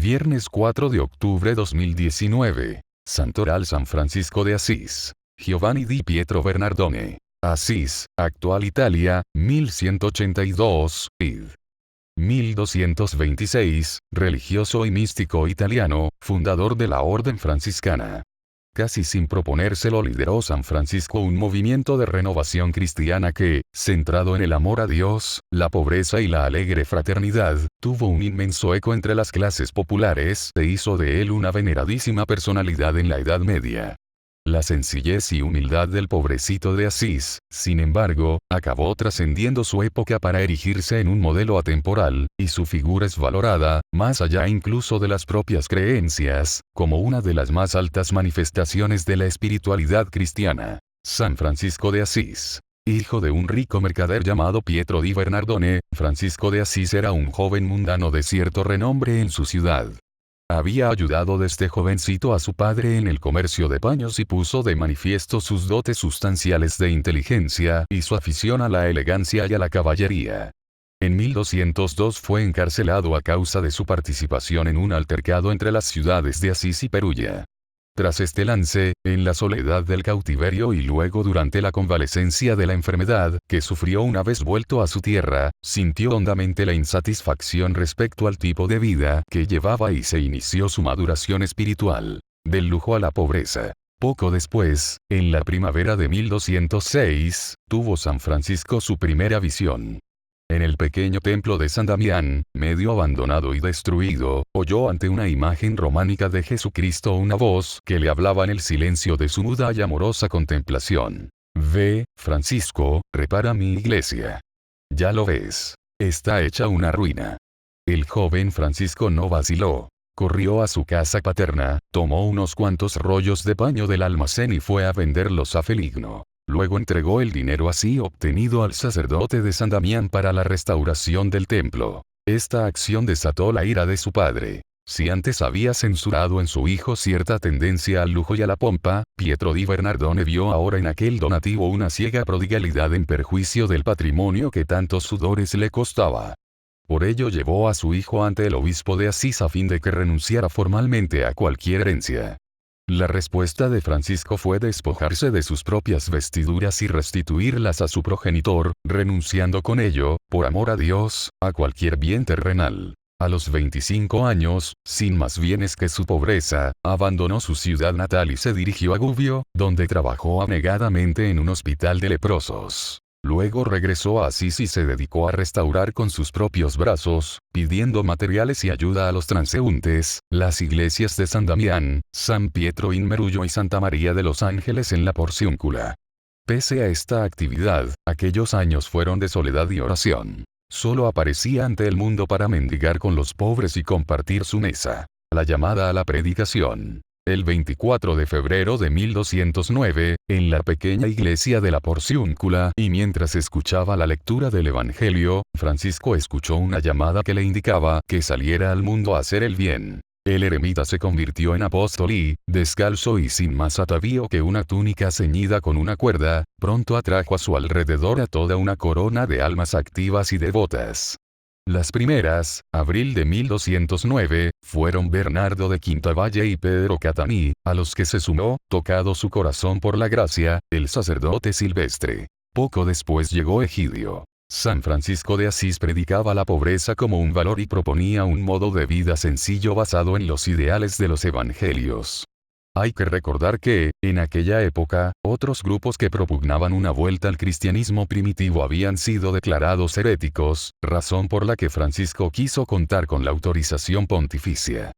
Viernes 4 de octubre 2019. Santoral San Francisco de Asís. Giovanni di Pietro Bernardone. Asís, actual Italia, 1182, id. 1226, religioso y místico italiano, fundador de la Orden Franciscana. Casi sin proponérselo lideró San Francisco un movimiento de renovación cristiana que, centrado en el amor a Dios, la pobreza y la alegre fraternidad, tuvo un inmenso eco entre las clases populares e hizo de él una veneradísima personalidad en la Edad Media. La sencillez y humildad del pobrecito de Asís, sin embargo, acabó trascendiendo su época para erigirse en un modelo atemporal, y su figura es valorada, más allá incluso de las propias creencias, como una de las más altas manifestaciones de la espiritualidad cristiana. San Francisco de Asís. Hijo de un rico mercader llamado Pietro di Bernardone, Francisco de Asís era un joven mundano de cierto renombre en su ciudad. Había ayudado desde jovencito a su padre en el comercio de paños y puso de manifiesto sus dotes sustanciales de inteligencia y su afición a la elegancia y a la caballería. En 1202 fue encarcelado a causa de su participación en un altercado entre las ciudades de Asís y Perugia. Tras este lance, en la soledad del cautiverio y luego durante la convalecencia de la enfermedad, que sufrió una vez vuelto a su tierra, sintió hondamente la insatisfacción respecto al tipo de vida que llevaba y se inició su maduración espiritual. Del lujo a la pobreza. Poco después, en la primavera de 1206, tuvo San Francisco su primera visión. En el pequeño templo de San Damián, medio abandonado y destruido, oyó ante una imagen románica de Jesucristo una voz que le hablaba en el silencio de su muda y amorosa contemplación. Ve, Francisco, repara mi iglesia. Ya lo ves. Está hecha una ruina. El joven Francisco no vaciló. Corrió a su casa paterna, tomó unos cuantos rollos de paño del almacén y fue a venderlos a Feligno. Luego entregó el dinero así obtenido al sacerdote de San Damián para la restauración del templo. Esta acción desató la ira de su padre. Si antes había censurado en su hijo cierta tendencia al lujo y a la pompa, Pietro di Bernardone vio ahora en aquel donativo una ciega prodigalidad en perjuicio del patrimonio que tantos sudores le costaba. Por ello llevó a su hijo ante el obispo de Asís a fin de que renunciara formalmente a cualquier herencia. La respuesta de Francisco fue despojarse de sus propias vestiduras y restituirlas a su progenitor, renunciando con ello, por amor a Dios, a cualquier bien terrenal. A los 25 años, sin más bienes que su pobreza, abandonó su ciudad natal y se dirigió a Gubbio, donde trabajó abnegadamente en un hospital de leprosos. Luego regresó a Asís y se dedicó a restaurar con sus propios brazos, pidiendo materiales y ayuda a los transeúntes, las iglesias de San Damián, San Pietro in Merullo y Santa María de los Ángeles en la Porciúncula. Pese a esta actividad, aquellos años fueron de soledad y oración. Solo aparecía ante el mundo para mendigar con los pobres y compartir su mesa. La llamada a la predicación. El 24 de febrero de 1209, en la pequeña iglesia de la Porciúncula, y mientras escuchaba la lectura del Evangelio, Francisco escuchó una llamada que le indicaba que saliera al mundo a hacer el bien. El eremita se convirtió en apóstol y, descalzo y sin más atavío que una túnica ceñida con una cuerda, pronto atrajo a su alrededor a toda una corona de almas activas y devotas. Las primeras, abril de 1209, fueron Bernardo de Quintavalle y Pedro Catani, a los que se sumó, tocado su corazón por la gracia, el sacerdote Silvestre. Poco después llegó Egidio. San Francisco de Asís predicaba la pobreza como un valor y proponía un modo de vida sencillo basado en los ideales de los evangelios. Hay que recordar que, en aquella época, otros grupos que propugnaban una vuelta al cristianismo primitivo habían sido declarados heréticos, razón por la que Francisco quiso contar con la autorización pontificia.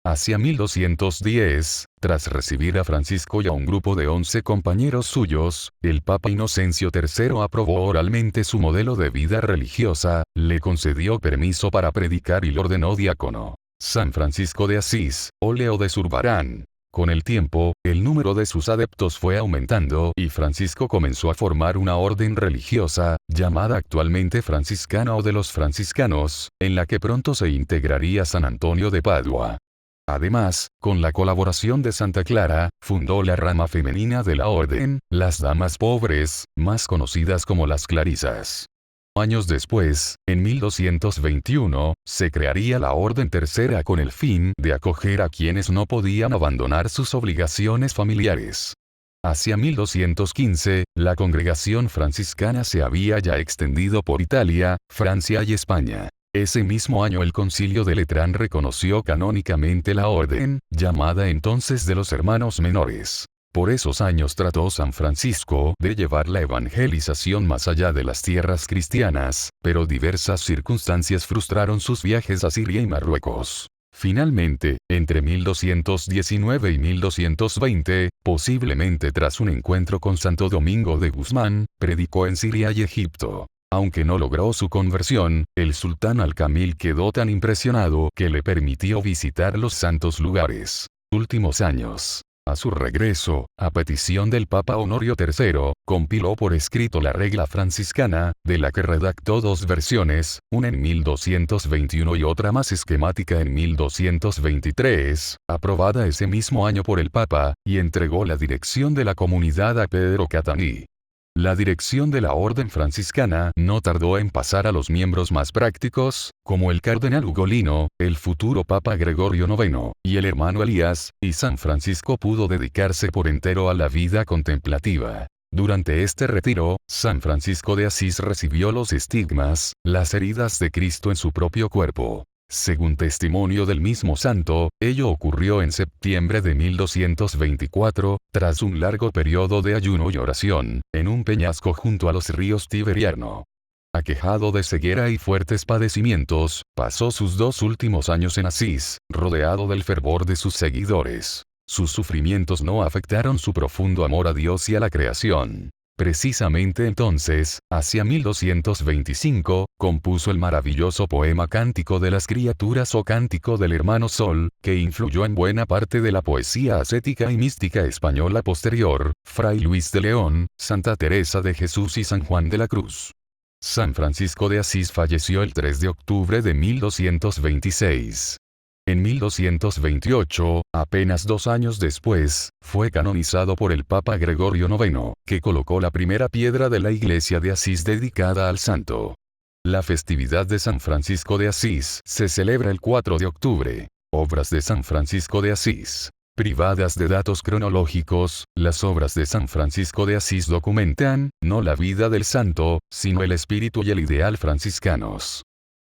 Hacia 1210, tras recibir a Francisco y a un grupo de 11 compañeros suyos, el Papa Inocencio III aprobó oralmente su modelo de vida religiosa, le concedió permiso para predicar y lo ordenó diácono. San Francisco de Asís, óleo de Zurbarán. Con el tiempo, el número de sus adeptos fue aumentando y Francisco comenzó a formar una orden religiosa, llamada actualmente franciscana o de los franciscanos, en la que pronto se integraría San Antonio de Padua. Además, con la colaboración de Santa Clara, fundó la rama femenina de la orden, las Damas Pobres, más conocidas como las Clarisas. Años después, en 1221, se crearía la Orden Tercera con el fin de acoger a quienes no podían abandonar sus obligaciones familiares. Hacia 1215, la congregación franciscana se había ya extendido por Italia, Francia y España. Ese mismo año el Concilio de Letrán reconoció canónicamente la orden, llamada entonces de los Hermanos Menores. Por esos años trató San Francisco de llevar la evangelización más allá de las tierras cristianas, pero diversas circunstancias frustraron sus viajes a Siria y Marruecos. Finalmente, entre 1219 y 1220, posiblemente tras un encuentro con Santo Domingo de Guzmán, predicó en Siria y Egipto. Aunque no logró su conversión, el sultán Al-Kamil quedó tan impresionado que le permitió visitar los santos lugares. Últimos años. A su regreso, a petición del Papa Honorio III, compiló por escrito la regla franciscana, de la que redactó dos versiones, una en 1221 y otra más esquemática en 1223, aprobada ese mismo año por el Papa, y entregó la dirección de la comunidad a Pedro Catani. La dirección de la orden franciscana no tardó en pasar a los miembros más prácticos, como el cardenal Ugolino, el futuro Papa Gregorio IX, y el hermano Elías, y San Francisco pudo dedicarse por entero a la vida contemplativa. Durante este retiro, San Francisco de Asís recibió los estigmas, las heridas de Cristo en su propio cuerpo. Según testimonio del mismo santo, ello ocurrió en septiembre de 1224, tras un largo periodo de ayuno y oración, en un peñasco junto a los ríos Tíber y Arno. Aquejado de ceguera y fuertes padecimientos, pasó sus 2 últimos años en Asís, rodeado del fervor de sus seguidores. Sus sufrimientos no afectaron su profundo amor a Dios y a la creación. Precisamente entonces, hacia 1225, compuso el maravilloso poema Cántico de las Criaturas o Cántico del Hermano Sol, que influyó en buena parte de la poesía ascética y mística española posterior, Fray Luis de León, Santa Teresa de Jesús y San Juan de la Cruz. San Francisco de Asís falleció el 3 de octubre de 1226. En 1228, apenas 2 años después, fue canonizado por el Papa Gregorio IX, que colocó la primera piedra de la iglesia de Asís dedicada al santo. La festividad de San Francisco de Asís se celebra el 4 de octubre. Obras de San Francisco de Asís. Privadas de datos cronológicos, las obras de San Francisco de Asís documentan, no la vida del santo, sino el espíritu y el ideal franciscanos.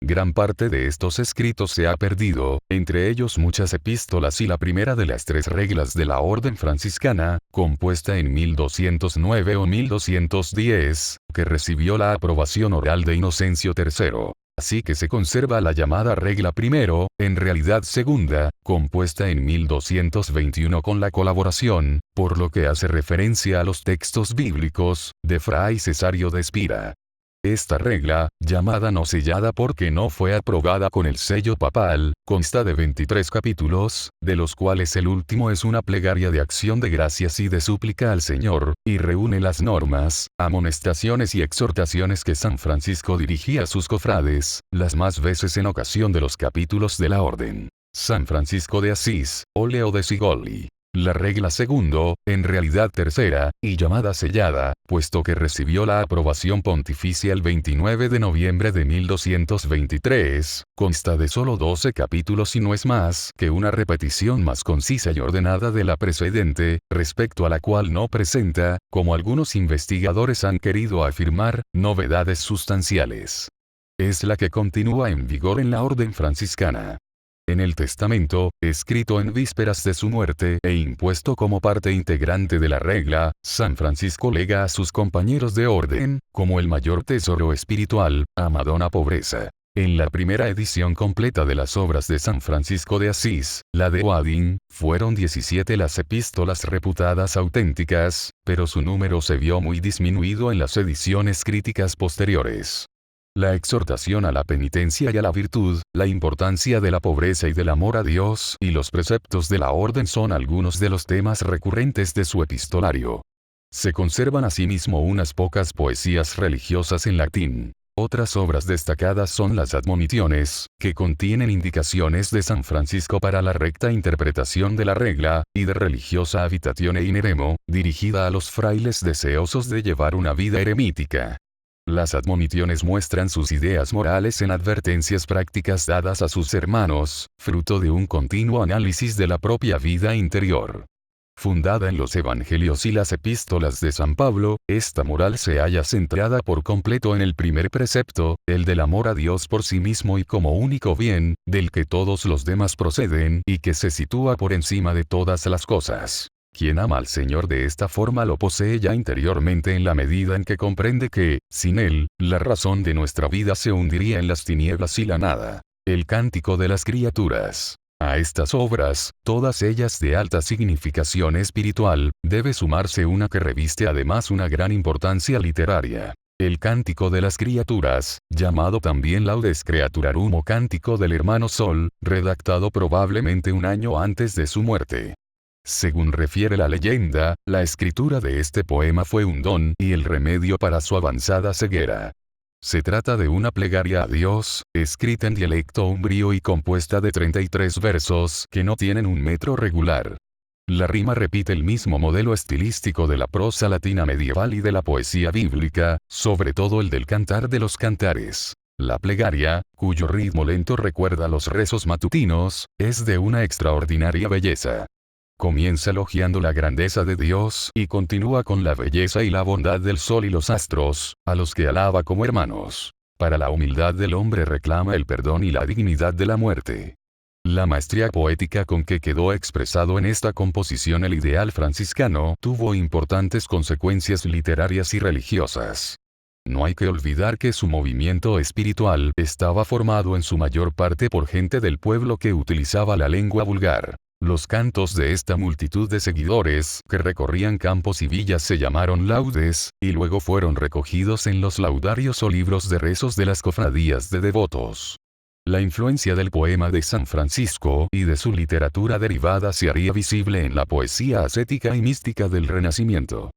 Gran parte de estos escritos se ha perdido, entre ellos muchas epístolas y la primera de las 3 reglas de la Orden franciscana, compuesta en 1209 o 1210, que recibió la aprobación oral de Inocencio III. Así que se conserva la llamada regla primero, en realidad segunda, compuesta en 1221 con la colaboración, por lo que hace referencia a los textos bíblicos, de Fray Cesario de Espira. Esta regla, llamada no sellada porque no fue aprobada con el sello papal, consta de 23 capítulos, de los cuales el último es una plegaria de acción de gracias y de súplica al Señor, y reúne las normas, amonestaciones y exhortaciones que San Francisco dirigía a sus cofrades, las más veces en ocasión de los capítulos de la orden. San Francisco de Asís, óleo de Sigoli. La regla segundo, en realidad tercera, y llamada sellada, puesto que recibió la aprobación pontificia el 29 de noviembre de 1223, consta de solo 12 capítulos y no es más que una repetición más concisa y ordenada de la precedente, respecto a la cual no presenta, como algunos investigadores han querido afirmar, novedades sustanciales. Es la que continúa en vigor en la orden franciscana. En el testamento, escrito en vísperas de su muerte e impuesto como parte integrante de la regla, San Francisco lega a sus compañeros de orden, como el mayor tesoro espiritual, a Madonna Pobreza. En la primera edición completa de las obras de San Francisco de Asís, la de Oadin, fueron 17 las epístolas reputadas auténticas, pero su número se vio muy disminuido en las ediciones críticas posteriores. La exhortación a la penitencia y a la virtud, la importancia de la pobreza y del amor a Dios y los preceptos de la orden son algunos de los temas recurrentes de su epistolario. Se conservan asimismo unas pocas poesías religiosas en latín. Otras obras destacadas son las admoniciones, que contienen indicaciones de San Francisco para la recta interpretación de la regla, y de religiosa habitazione in eremo, dirigida a los frailes deseosos de llevar una vida eremítica. Las admoniciones muestran sus ideas morales en advertencias prácticas dadas a sus hermanos, fruto de un continuo análisis de la propia vida interior. Fundada en los Evangelios y las epístolas de San Pablo, esta moral se halla centrada por completo en el primer precepto, el del amor a Dios por sí mismo y como único bien, del que todos los demás proceden y que se sitúa por encima de todas las cosas. Quien ama al Señor de esta forma lo posee ya interiormente en la medida en que comprende que, sin Él, la razón de nuestra vida se hundiría en las tinieblas y la nada. El Cántico de las Criaturas. A estas obras, todas ellas de alta significación espiritual, debe sumarse una que reviste además una gran importancia literaria. El Cántico de las Criaturas, llamado también Laudes Creaturarum o Cántico del Hermano Sol, redactado probablemente un año antes de su muerte. Según refiere la leyenda, la escritura de este poema fue un don y el remedio para su avanzada ceguera. Se trata de una plegaria a Dios, escrita en dialecto umbrio y compuesta de 33 versos que no tienen un metro regular. La rima repite el mismo modelo estilístico de la prosa latina medieval y de la poesía bíblica, sobre todo el del Cantar de los Cantares. La plegaria, cuyo ritmo lento recuerda los rezos matutinos, es de una extraordinaria belleza. Comienza elogiando la grandeza de Dios y continúa con la belleza y la bondad del sol y los astros, a los que alaba como hermanos. Para la humildad del hombre reclama el perdón y la dignidad de la muerte. La maestría poética con que quedó expresado en esta composición el ideal franciscano tuvo importantes consecuencias literarias y religiosas. No hay que olvidar que su movimiento espiritual estaba formado en su mayor parte por gente del pueblo que utilizaba la lengua vulgar. Los cantos de esta multitud de seguidores que recorrían campos y villas se llamaron laudes, y luego fueron recogidos en los laudarios o libros de rezos de las cofradías de devotos. La influencia del poema de San Francisco y de su literatura derivada se haría visible en la poesía ascética y mística del Renacimiento.